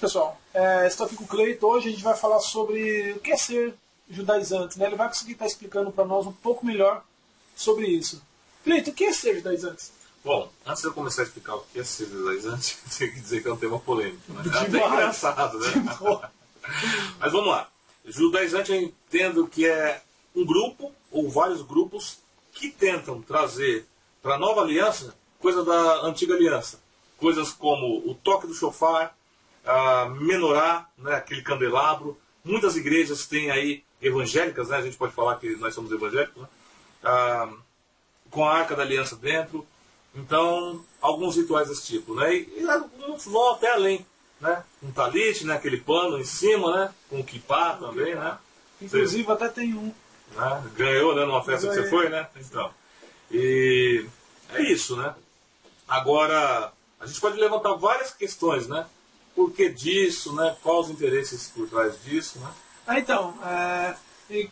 pessoal, estou aqui com o Cleito. Hoje a gente vai falar sobre o que é ser judaizante, né? Ele vai conseguir estar explicando para nós um pouco melhor sobre isso. Cleito, o que é ser judaizante? Bom, antes de eu começar a explicar o que é ser judaizante, eu tenho que dizer que é um tema polêmico. Né? É até engraçado, né? Mas vamos lá. Judaizante eu entendo que é um grupo, ou vários grupos, que tentam trazer para a nova aliança coisa da antiga aliança. Coisas como o toque do shofar, a menorá, né, aquele candelabro. Muitas igrejas têm aí evangélicas, né, a gente pode falar que nós somos evangélicos, né, com a arca da aliança dentro. Então, alguns rituais desse tipo. Né, e alguns vão até além. Né, um talite, né, aquele pano em cima, né, com o kippá também. Né. Inclusive até tem um. Né, ganhou, né, numa festa que você foi, né? Então, e é isso, né? Agora, a gente pode levantar várias questões, né? Por que disso, né? Quais os interesses por trás disso, né? E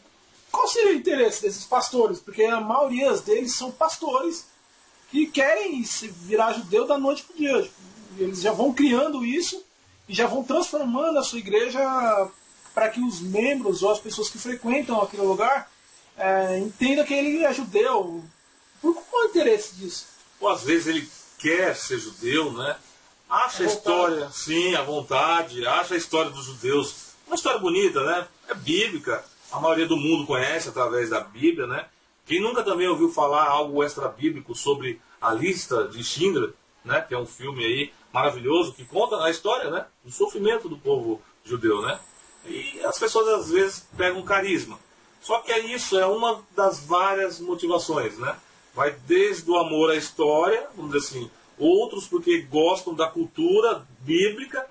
qual seria o interesse desses pastores? Porque a maioria deles são pastores que querem se virar judeu da noite para o dia. Eles já vão criando isso e já vão transformando a sua igreja para que os membros ou as pessoas que frequentam aquele lugar entendam que ele é judeu. Qual é o interesse disso? Ou às vezes ele quer ser judeu, né? Acha a história, sim, à vontade, acha a história dos judeus uma história bonita, né? É bíblica, a maioria do mundo conhece através da Bíblia, né? Quem nunca também ouviu falar algo extra-bíblico sobre a lista de Schindler, né? Que é um filme aí maravilhoso que conta a história, né? Do sofrimento do povo judeu, né? E as pessoas às vezes pegam carisma. Só que isso é uma das várias motivações, né? Vai desde o amor à história, vamos dizer assim, outros porque gostam da cultura bíblica,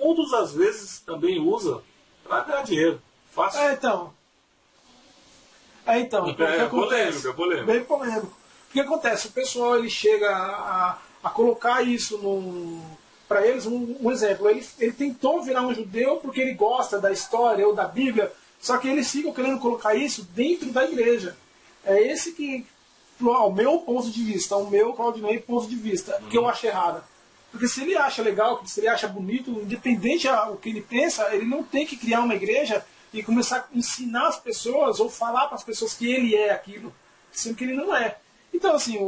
outros às vezes também usam para ganhar dinheiro. Fácil. O que acontece? Polêmico, é polêmico. Bem polêmico. O que acontece? O pessoal ele chega a colocar isso para eles, um exemplo. Ele tentou virar um judeu porque ele gosta da história ou da Bíblia, só que eles ficam querendo colocar isso dentro da igreja. É esse que, ao meu ponto de vista, ao meu Claudinei ponto de vista, que eu acho errado. Porque se ele acha legal, se ele acha bonito, independente do que ele pensa, ele não tem que criar uma igreja e começar a ensinar as pessoas ou falar para as pessoas que ele é aquilo, sendo que ele não é. Então, assim,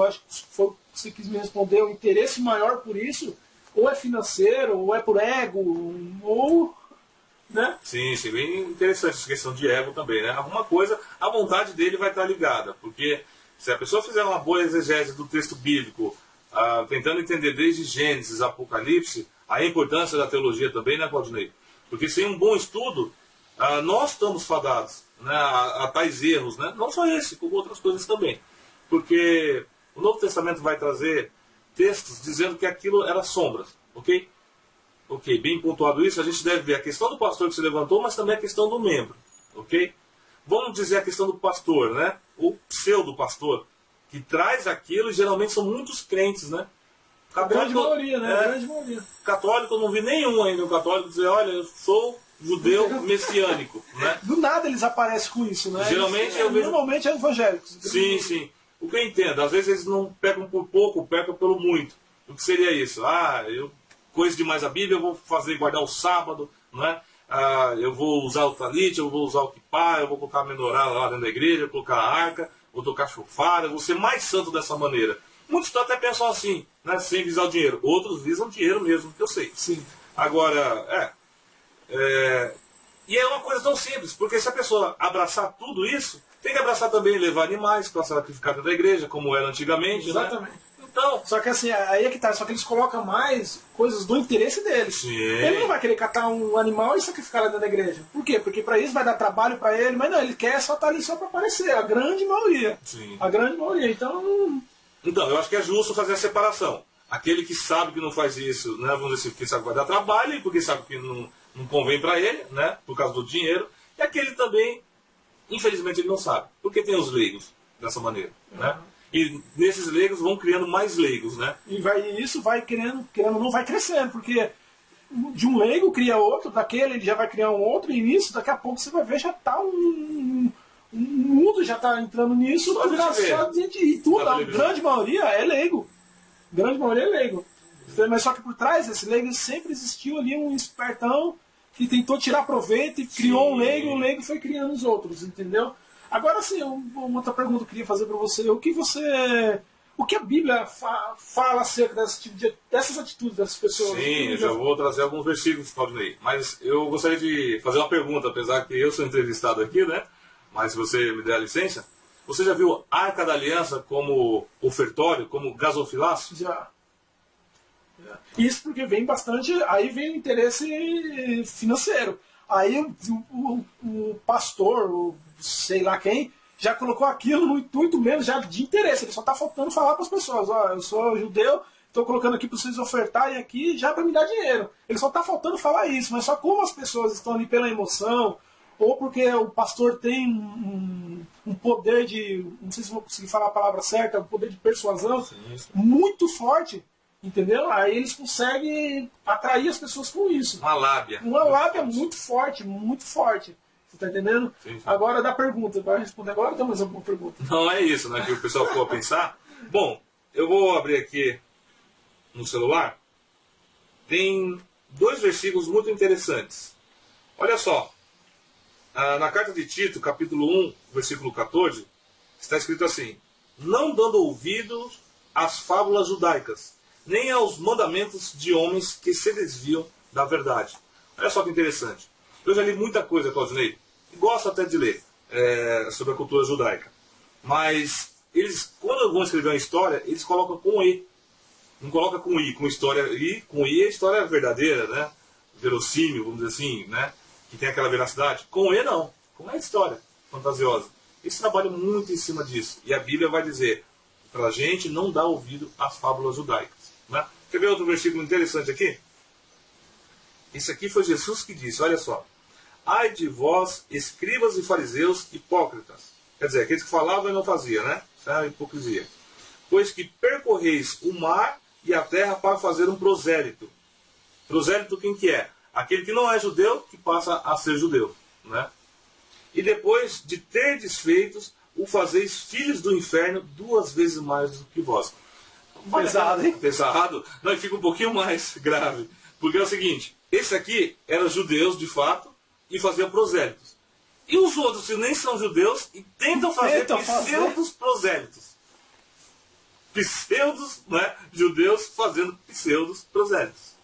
acho que foi, você quis me responder, o interesse maior por isso, ou é financeiro, ou é por ego, ou... Né? Sim, bem interessante essa questão de ego também, né? Alguma coisa, a vontade dele vai estar ligada, porque se a pessoa fizer uma boa exegese do texto bíblico, tentando entender desde Gênesis, Apocalipse, a importância da teologia também, né, Claudinei? Porque sem um bom estudo, nós estamos fadados, né, a tais erros, né? Não só esse, como outras coisas também. Porque o Novo Testamento vai trazer textos dizendo que aquilo era sombras, ok? Ok, bem pontuado isso, a gente deve ver a questão do pastor que se levantou, mas também a questão do membro, ok? Vamos dizer a questão do pastor, né? O pseudo-pastor, que traz aquilo, e geralmente são muitos crentes, né? Católico, a grande maioria, né? A grande maioria. Católico, eu não vi nenhum ainda, um católico dizer, olha, eu sou judeu messiânico, né? Do nada eles aparecem com isso, né? Geralmente Normalmente é evangélicos. Sim. O que eu entendo, às vezes eles não pecam por pouco, pecam pelo muito. O que seria isso? Eu conheço demais a Bíblia, eu vou guardar o sábado, né? Eu vou usar o talite, eu vou usar o kippá, eu vou colocar a menorá lá dentro da igreja, vou colocar a arca, vou tocar chofar, eu vou ser mais santo dessa maneira. Muitos até pensam assim, né? Sem visar o dinheiro. Outros visam dinheiro mesmo, que eu sei. Sim. Agora, e é uma coisa tão simples, porque se a pessoa abraçar tudo isso, tem que abraçar também levar animais para sacrificar dentro da igreja, como era antigamente. Exatamente. Né? Então, só que assim, aí é que tá, só que eles colocam mais coisas do interesse deles. Sim. Ele não vai querer catar um animal e sacrificar lá dentro da igreja. Por quê? Porque para isso vai dar trabalho para ele, mas não, ele quer só estar ali só para aparecer, a grande maioria. Sim. A grande maioria, então, eu acho que é justo fazer a separação. Aquele que sabe que não faz isso, né, vamos dizer assim, porque sabe que vai dar trabalho e porque sabe que não convém para ele, né, por causa do dinheiro, e aquele também, infelizmente, ele não sabe, porque tem os leigos dessa maneira, né? E nesses leigos vão criando mais leigos, né? E isso vai querendo não vai crescendo, porque de um leigo cria outro, daquele ele já vai criar um outro, e nisso, daqui a pouco você vai ver, já tá o mundo já está entrando nisso, e tudo, a grande maioria é leigo. Grande maioria é leigo. Mas só que por trás desse leigo sempre existiu ali um espertão que tentou tirar proveito e criou um leigo, e o leigo foi criando os outros, entendeu? Agora sim, uma outra pergunta que eu queria fazer para você. O que a Bíblia fala acerca dessas atitudes dessas pessoas? Sim, eu já vou trazer alguns versículos, Claudinei. Mas eu gostaria de fazer uma pergunta, apesar que eu sou entrevistado aqui, né? Mas se você me der a licença. Você já viu a Arca da Aliança como ofertório, como gasofilácio? Já. Isso porque vem bastante... Aí vem o interesse financeiro. Aí o pastor, sei lá quem, já colocou aquilo no intuito mesmo já de interesse. Ele só está faltando falar para as pessoas, ó, eu sou judeu, estou colocando aqui para vocês ofertarem aqui já para me dar dinheiro. Ele só está faltando falar isso, mas só como as pessoas estão ali pela emoção, ou porque o pastor tem um poder de, não sei se vou conseguir falar a palavra certa, um poder de persuasão muito forte, entendeu? Aí eles conseguem atrair as pessoas com isso. Uma lábia. Uma lábia muito forte, muito forte. Você tá entendendo? Sim. Agora da pergunta. Vai responder agora ou tem mais alguma pergunta? Não, é isso, né? Que o pessoal ficou a pensar. Bom, eu vou abrir aqui no celular. Tem 2 versículos muito interessantes. Olha só. Na carta de Tito, capítulo 1, versículo 14, está escrito assim: não dando ouvidos às fábulas judaicas, nem aos mandamentos de homens que se desviam da verdade. Olha só que interessante. Eu já li muita coisa, Claudinei, e gosto até de ler sobre a cultura judaica. Mas eles, quando vão escrever uma história, eles colocam com E. Não coloca com I, com história I. Com I é história verdadeira, né? Verossímil, vamos dizer assim, né? Que tem aquela veracidade. Com E não. Com E é história fantasiosa. Eles trabalham muito em cima disso. E a Bíblia vai dizer para a gente não dar ouvido às fábulas judaicas. Né? Quer ver outro versículo interessante aqui? Isso aqui foi Jesus que disse, olha só. Ai de vós, escribas e fariseus hipócritas. Quer dizer, aqueles que falavam e não faziam, né? Isso é a hipocrisia. Pois que percorreis o mar e a terra para fazer um prosélito. Prosélito quem que é? Aquele que não é judeu, que passa a ser judeu. Né? E depois de terdes feitos, o fazeis filhos do inferno 2 vezes mais do que vós. Pesado, hein? Pesado. Não, e fica um pouquinho mais grave. Porque é o seguinte, esse aqui eram judeus de fato e faziam prosélitos. E os outros que nem são judeus e tentam fazer pseudos prosélitos. Pseudos, né? Judeus fazendo pseudos prosélitos.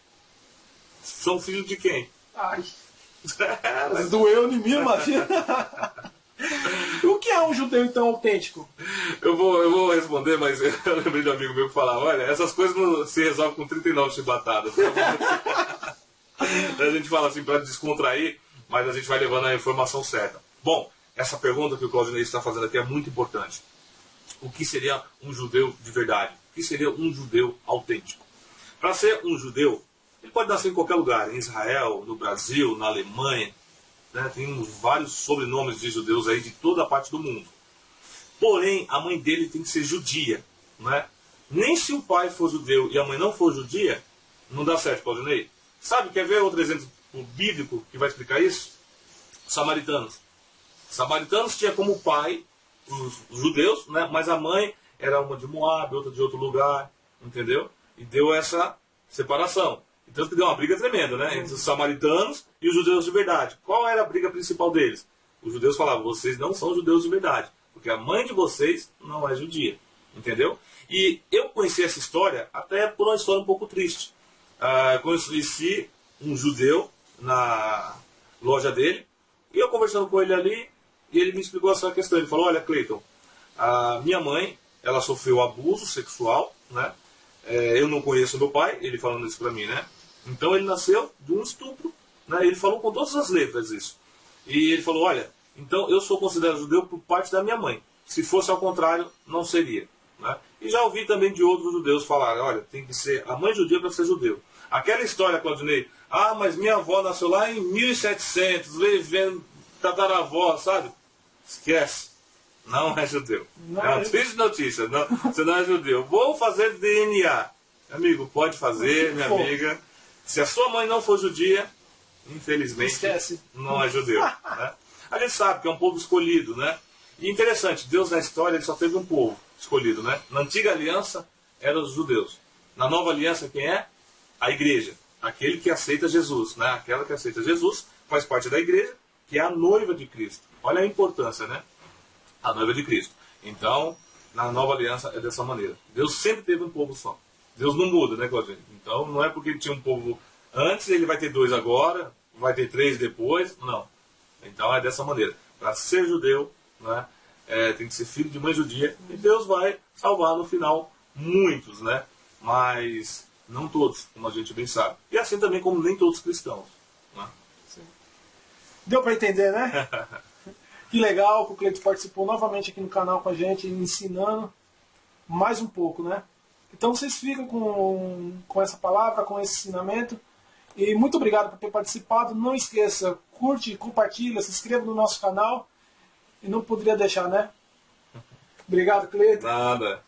São filhos de quem? Ai. Doeu em mim, imagina. O que é um judeu então autêntico? Eu vou responder, mas eu lembrei de um amigo meu que falava, olha, essas coisas não se resolvem com 39 chibatadas. A gente fala assim para descontrair, mas a gente vai levando a informação certa. Bom, essa pergunta que o Claudinei está fazendo aqui é muito importante. O que seria um judeu de verdade? O que seria um judeu autêntico? Para ser um judeu, ele pode nascer em qualquer lugar, em Israel, no Brasil, na Alemanha. Né? Tem vários sobrenomes de judeus aí de toda a parte do mundo. Porém, a mãe dele tem que ser judia. Né? Nem se o pai for judeu e a mãe não for judia, não dá certo, Claudinei. Sabe, quer ver outro exemplo bíblico que vai explicar isso? Samaritanos. Samaritanos tinha como pai os judeus, né? Mas a mãe era uma de Moab, outra de outro lugar, entendeu? E deu essa separação. Então que deu uma briga tremenda, né? Entre os samaritanos e os judeus de verdade. Qual era a briga principal deles? Os judeus falavam, vocês não são judeus de verdade, porque a mãe de vocês não é judia, entendeu? E eu conheci essa história até por uma história um pouco triste. Conheci um judeu na loja dele, e eu conversando com ele ali, e ele me explicou essa questão. Ele falou, olha, Cleiton, a minha mãe, ela sofreu abuso sexual, né? Eu não conheço meu pai, ele falando isso pra mim, né? Então ele nasceu de um estupro, né? Ele falou com todas as letras isso. E ele falou, olha, então eu sou considerado judeu por parte da minha mãe. Se fosse ao contrário, não seria. Né? E já ouvi também de outros judeus falarem, olha, tem que ser a mãe judia para ser judeu. Aquela história, Claudinei, mas minha avó nasceu lá em 1700, veio vendo tataravó, sabe? Esquece. Não é judeu. Não, é uma triste notícia. Não, você não é judeu. Vou fazer DNA. Amigo, pode fazer, minha amiga. Se a sua mãe não for judia, infelizmente, esquece. Não é judeu. Né? A gente sabe que é um povo escolhido, né? E interessante, Deus na história ele só teve um povo escolhido, né? Na antiga aliança eram os judeus. Na nova aliança quem é? a igreja, aquele que aceita Jesus, né? Aquela que aceita Jesus faz parte da igreja, que é a noiva de Cristo. Olha a importância, né? A noiva de Cristo. Então, na nova aliança é dessa maneira. Deus sempre teve um povo só. Deus não muda, né, Claudinho? Então, não é porque ele tinha um povo antes, ele vai ter 2 agora, vai ter 3 depois. Não. Então, é dessa maneira. Para ser judeu, né, tem que ser filho de mãe judia, e Deus vai salvar no final muitos, né? Mas não todos, como a gente bem sabe. E assim também como nem todos cristãos. Né? Deu para entender, né? Que legal que o Cleiton participou novamente aqui no canal com a gente, ensinando mais um pouco, né? Então vocês ficam com essa palavra, com esse ensinamento. E muito obrigado por ter participado. Não esqueça, curte, compartilha, se inscreva no nosso canal. E não poderia deixar, né? Obrigado, Cleiton. Nada.